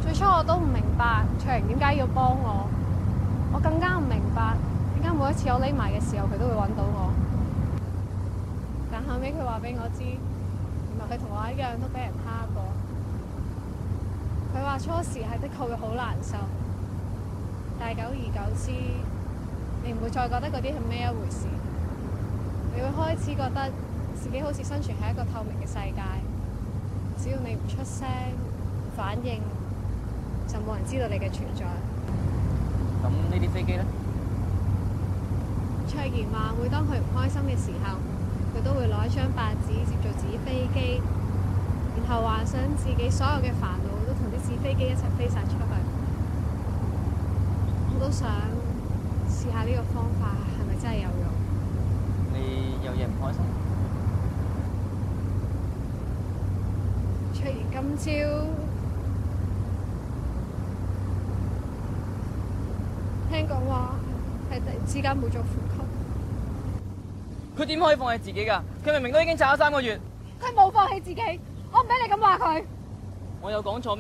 最初我都唔明白卓瑩點解要幫我，我更加唔明白點解每一次我匿埋嘅時候佢都會揾到我。但後尾佢話俾我知，原來佢同我一樣都俾人蝦過。佢話初時係的確會好難受，但係久而久之，你唔會再覺得嗰啲係咩一回事，你會開始覺得自己好似生存喺一個透明嘅世界，只要你唔出聲、唔反應，就冇人知道你嘅存在。咁呢啲飛機咧？卓賢話每當佢唔開心嘅時候，佢都會攞一張白紙接做紙飛機，然後幻想自己所有嘅煩惱都同啲紙飛機一齊飛晒出去。我都想試下呢個方法係咪真係有用。你有嘢唔開心？卓賢今朝聽講話係突然之間冇咗呼吸。佢點可以放棄自己㗎？佢明明都已經炸咗3個月。佢冇放棄自己，我唔俾你咁話佢。我有講錯咩？